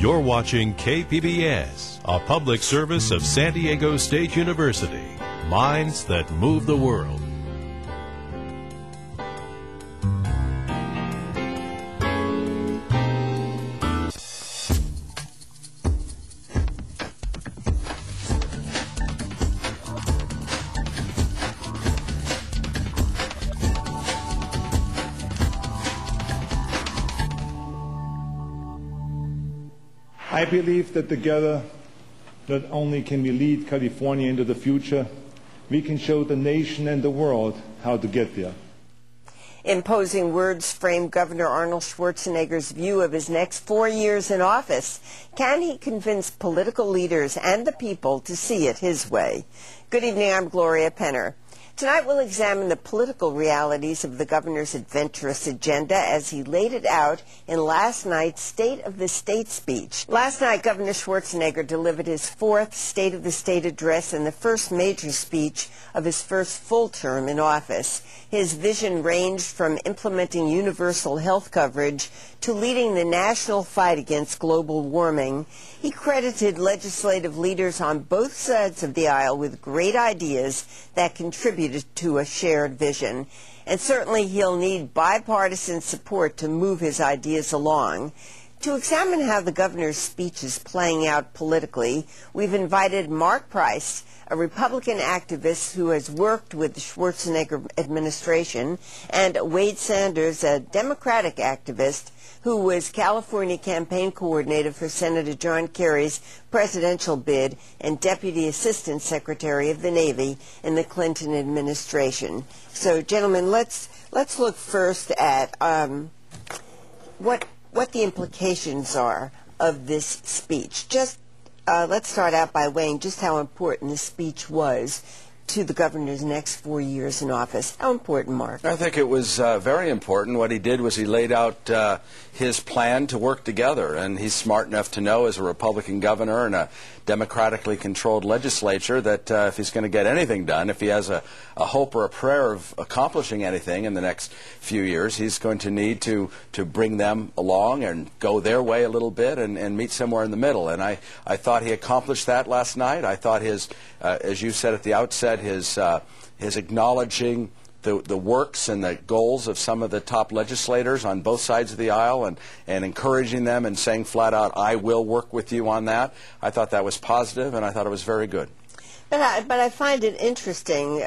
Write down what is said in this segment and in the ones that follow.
You're watching KPBS, a public service of San Diego State University. Minds that move the world. I believe that together, not only can we lead California into the future, we can show the nation and the world how to get there. Imposing words frame Governor Arnold Schwarzenegger's view of his next 4 years in office. Can he convince political leaders and the people to see it his way? Good evening, I'm Gloria Penner. Tonight we'll examine the political realities of the governor's adventurous agenda as he laid it out in last night's State of the State speech. Last night, Governor Schwarzenegger delivered his fourth State of the State address and the first major speech of his first full term in office. His vision ranged from implementing universal health coverage to leading the national fight against global warming. He credited legislative leaders on both sides of the aisle with great ideas that contributed to a shared vision. And certainly he'll need bipartisan support to move his ideas along. To examine how the governor's speech is playing out politically, we've invited Mark Price, a Republican activist who has worked with the Schwarzenegger administration, and Wade Sanders, a Democratic activist who was California campaign coordinator for Senator John Kerry's presidential bid and Deputy Assistant Secretary of the Navy in the Clinton administration. So, gentlemen, let's look first at what the implications are of this speech. Just let's start out by weighing just how important this speech was to the governor's next 4 years in office. How important, Mark? I think it was very important. What he did was he laid out his plan to work together, and he's smart enough to know, as a Republican governor and a democratically controlled legislature, that if he's going to get anything done, if he has a hope or a prayer of accomplishing anything in the next few years, he's going to need to bring them along and go their way a little bit and meet somewhere in the middle. And I thought he accomplished that last night. I thought his, as you said at the outset, his acknowledging the works and the goals of some of the top legislators on both sides of the aisle and encouraging them and saying flat out, I will work with you on that. I thought that was positive, and I thought it was very good. But I find it interesting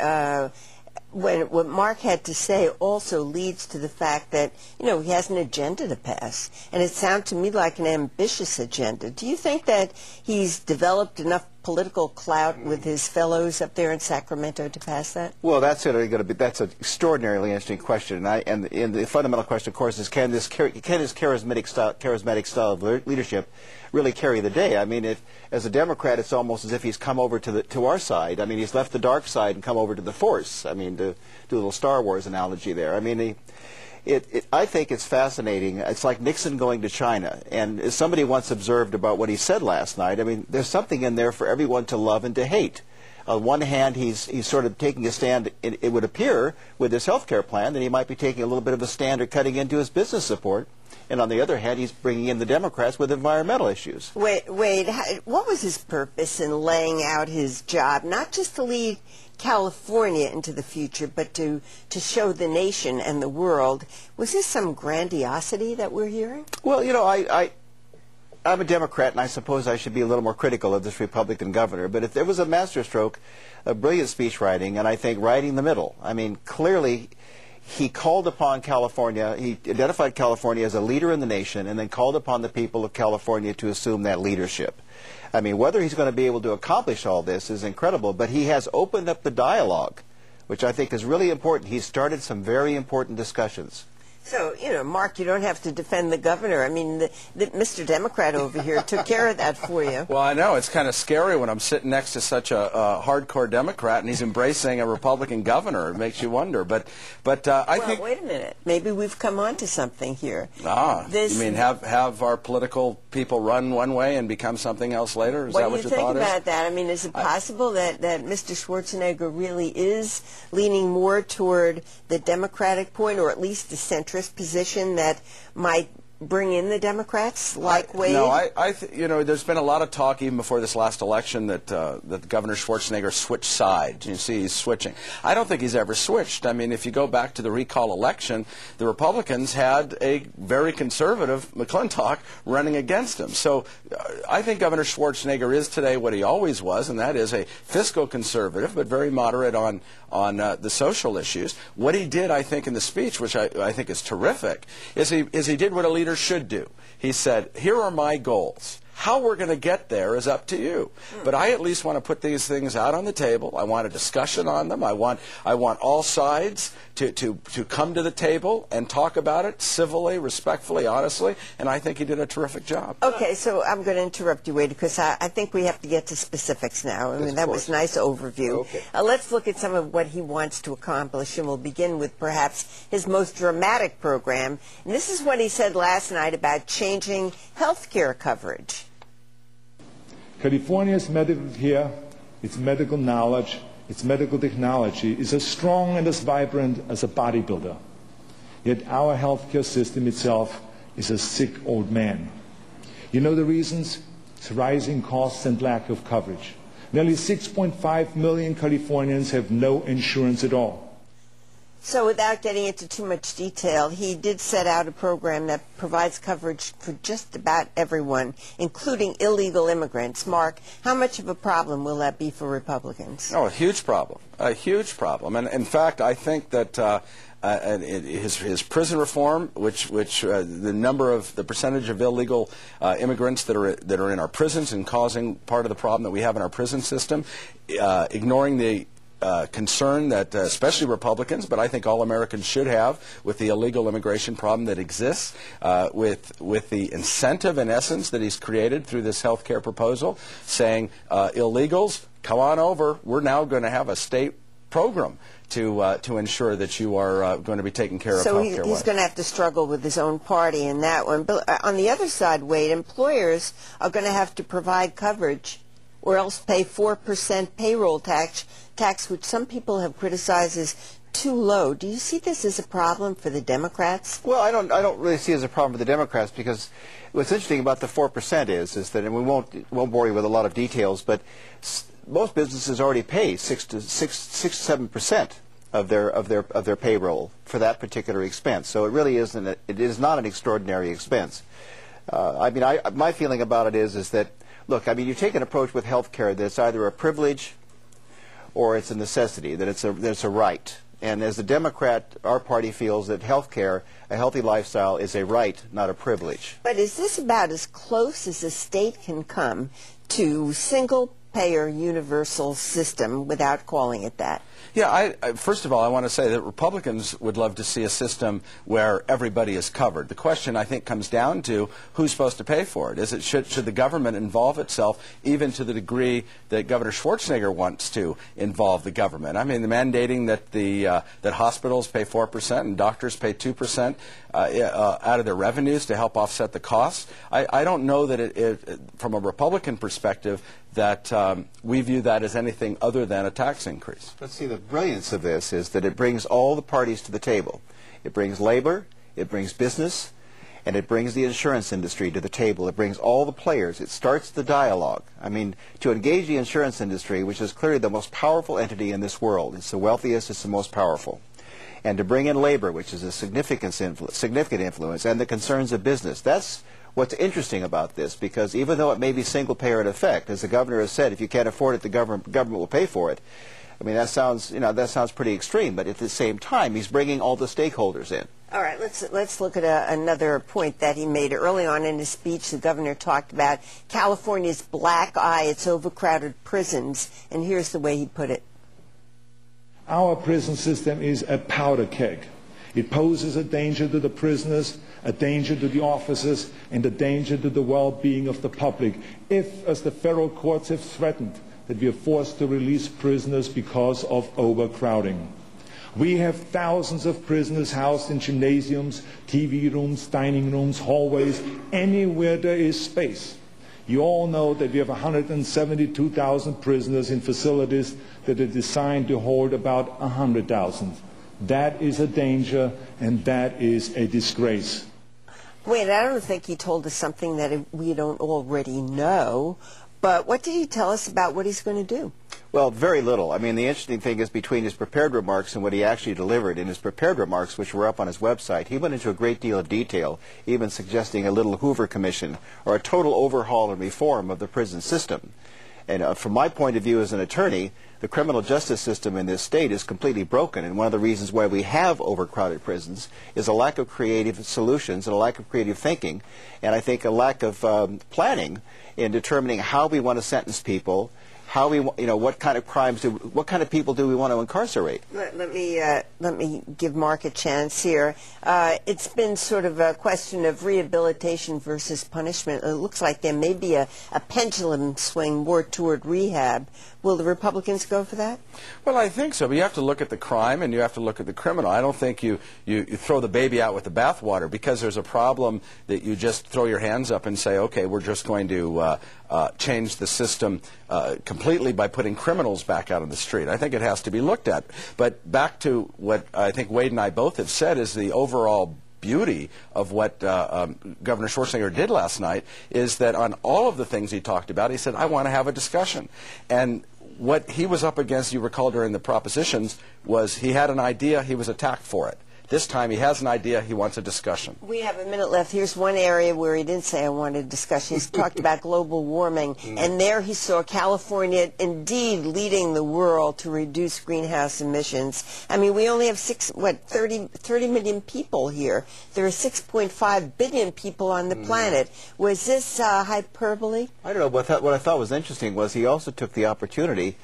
when what Mark had to say also leads to the fact that, you know, he has an agenda to pass. And it sounded to me like an ambitious agenda. Do you think that he's developed enough political clout with his fellows up there in Sacramento to pass that? Well, that's an extraordinarily interesting question, and the fundamental question, of course, is can this charismatic style of leadership really carry the day? I mean, as a Democrat, it's almost as if he's come over to our side. I mean, he's left the dark side and come over to the Force. I mean, to do a little Star Wars analogy there. I mean, I think it's fascinating. It's like Nixon going to China. And as somebody once observed about what he said last night, I mean, there's something in there for everyone to love and to hate. On one hand, he's sort of taking a stand, it would appear, with his health care plan, that he might be taking a little bit of a stand or cutting into his business support. And on the other hand, he's bringing in the Democrats with environmental issues. Wade, what was his purpose in laying out his job, not just to lead California into the future, but to show the nation and the world? Was this some grandiosity that we're hearing? Well, you know, I'm a Democrat, and I suppose I should be a little more critical of this Republican governor. But if there was a masterstroke of brilliant speech writing, and I think writing the middle, I mean, clearly he called upon California, he identified California as a leader in the nation, and then called upon the people of California to assume that leadership. I mean, whether he's going to be able to accomplish all this is incredible, but he has opened up the dialogue, which I think is really important. He's started some very important discussions. So, you know, Mark, you don't have to defend the governor. I mean, Mr. Democrat over here took care of that for you. Well, I know. It's kind of scary when I'm sitting next to such a hardcore Democrat and he's embracing a Republican governor. It makes you wonder. But I think... Well, wait a minute. Maybe we've come on to something here. You mean have our political people run one way and become something else later? Is that what your thought is? What do you think about that? I mean, is it possible that Mr. Schwarzenegger really is leaning more toward the Democratic point, or at least the centrist position that might bring in the Democrats like Wade? No, you know, there's been a lot of talk even before this last election that Governor Schwarzenegger switched sides. You see, he's switching. I don't think he's ever switched. I mean, if you go back to the recall election, the Republicans had a very conservative McClintock running against him. So I think Governor Schwarzenegger is today what he always was, and that is a fiscal conservative, but very moderate on the social issues. What he did, I think, in the speech, which I think is terrific, is he did what a leader should do. He said, here are my goals. How we're going to get there is up to you. But I at least want to put these things out on the table. I want a discussion on them. I want all sides to come to the table and talk about it civilly, respectfully, honestly, and I think he did a terrific job. Okay, so I'm going to interrupt you, Wade, because I think we have to get to specifics now. I mean, that was a nice overview. Okay. Let's look at some of what he wants to accomplish, and we'll begin with perhaps his most dramatic program. And this is what he said last night about changing health care coverage. California's medical care, its medical knowledge, its medical technology is as strong and as vibrant as a bodybuilder. Yet our healthcare system itself is a sick old man. You know the reasons? It's rising costs and lack of coverage. Nearly 6.5 million Californians have no insurance at all. So without getting into too much detail, he did set out a program that provides coverage for just about everyone, including illegal immigrants. Mark, how much of a problem will that be for Republicans? Oh, a huge problem. A huge problem. And in fact, I think that his prison reform, which the percentage of illegal immigrants that are in our prisons and causing part of the problem that we have in our prison system, ignoring the concern that especially Republicans, but I think all Americans should have with the illegal immigration problem that exists, with the incentive, in essence, that he's created through this health care proposal, saying illegals, come on over. We're now going to have a state program to ensure that you are going to be taken care of health care. So he's going to have to struggle with his own party in that one. But on the other side, Wade, employers are going to have to provide coverage or else pay 4% payroll tax, which some people have criticized as too low. Do you see this as a problem for the Democrats? Well, I don't really see it as a problem for the Democrats, because what's interesting about the 4% is that, and we won't bore you with a lot of details, but most businesses already pay 6 to 7% of their payroll for that particular expense. So it really isn't. It is not an extraordinary expense. I mean, my feeling about it is that, look, I mean, you take an approach with health care that's either a privilege or it's a necessity, that it's a right. And as a Democrat, our party feels that health care, a healthy lifestyle, is a right, not a privilege. But is this about as close as a state can come to single-payer universal system without calling it that? Yeah, first of all, I want to say that Republicans would love to see a system where everybody is covered. The question, I think, comes down to who's supposed to pay for it. Should the government involve itself even to the degree that Governor Schwarzenegger wants to involve the government? I mean, mandating that that hospitals pay 4% and doctors pay 2% out of their revenues to help offset the costs. I don't know that from a Republican perspective, that we view that as anything other than a tax increase. Let's see, the brilliance of this is that it brings all the parties to the table. It brings labor, it brings business, and it brings the insurance industry to the table. It brings all the players. It starts the dialogue. I mean, to engage the insurance industry, which is clearly the most powerful entity in this world, it's the wealthiest, it's the most powerful, and to bring in labor, which is a significant influence, and the concerns of business. That's what's interesting about this, because even though it may be single-payer in effect, as the governor has said, if you can't afford it, the government will pay for it. I mean, that sounds pretty extreme, but at the same time, he's bringing all the stakeholders in. All right, let's look at another point that he made early on in his speech. The governor talked about California's black eye, its overcrowded prisons, and here's the way he put it. Our prison system is a powder keg. It poses a danger to the prisoners, a danger to the officers, and a danger to the well-being of the public if, as the federal courts have threatened, that we are forced to release prisoners because of overcrowding. We have thousands of prisoners housed in gymnasiums, TV rooms, dining rooms, hallways, anywhere there is space. You all know that we have 172,000 prisoners in facilities that are designed to hold about 100,000. That is a danger, and that is a disgrace. Wait, I don't think he told us something that we don't already know, but what did he tell us about what he's going to do? Well, very little. I mean, the interesting thing is between his prepared remarks and what he actually delivered. In his prepared remarks, which were up on his website, he went into a great deal of detail, even suggesting a little Hoover Commission or a total overhaul and reform of the prison system. And from my point of view as an attorney, the criminal justice system in this state is completely broken. And one of the reasons why we have overcrowded prisons is a lack of creative solutions and a lack of creative thinking, and I think a lack of planning in determining how we want to sentence people, how we, what kind of crimes what kind of people do we want to incarcerate? Let me give Mark a chance here. It's been sort of a question of rehabilitation versus punishment. It looks like there may be a pendulum swing more toward rehab. Will the Republicans go for that? Well, I think so, but you have to look at the crime and you have to look at the criminal. I don't think you throw the baby out with the bathwater because there's a problem that you just throw your hands up and say, okay, we're just going to change the system completely by putting criminals back out on the street. I think it has to be looked at. But back to what I think Wade and I both have said is the overall beauty of what Governor Schwarzenegger did last night is that on all of the things he talked about, he said, I want to have a discussion. And what he was up against, you recall during the propositions, was he had an idea, he was attacked for it. This time he has an idea, he wants a discussion. We have a minute left. Here's one area where he didn't say I wanted a discussion. He's talked about global warming, and there he saw California indeed leading the world to reduce greenhouse emissions. I mean, we only have 30 million people here. There are 6.5 billion people on the planet. Was this hyperbole? I don't know. What I thought was interesting was he also took the opportunity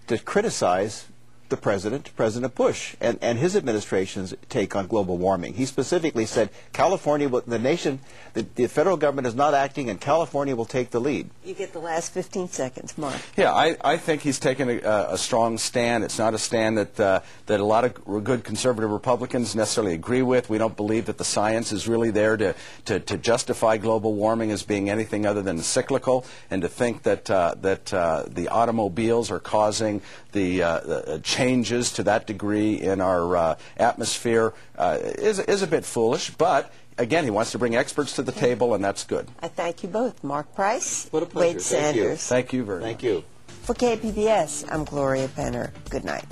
to criticize the President Bush, and his administration's take on global warming. He specifically said California, the federal government is not acting, and California will take the lead. You get the last 15 seconds, Mark. Yeah, I think he's taken a strong stand. It's not a stand that a lot of good conservative Republicans necessarily agree with. We don't believe that the science is really there to justify global warming as being anything other than cyclical, and to think that the automobiles are causing the changes to that degree in our atmosphere is a bit foolish, but again, he wants to bring experts to the table, and that's good. I thank you both, Mark Price, what a pleasure. Wade Sanders. Thank you very much. Thank you. For KPBS, I'm Gloria Penner. Good night.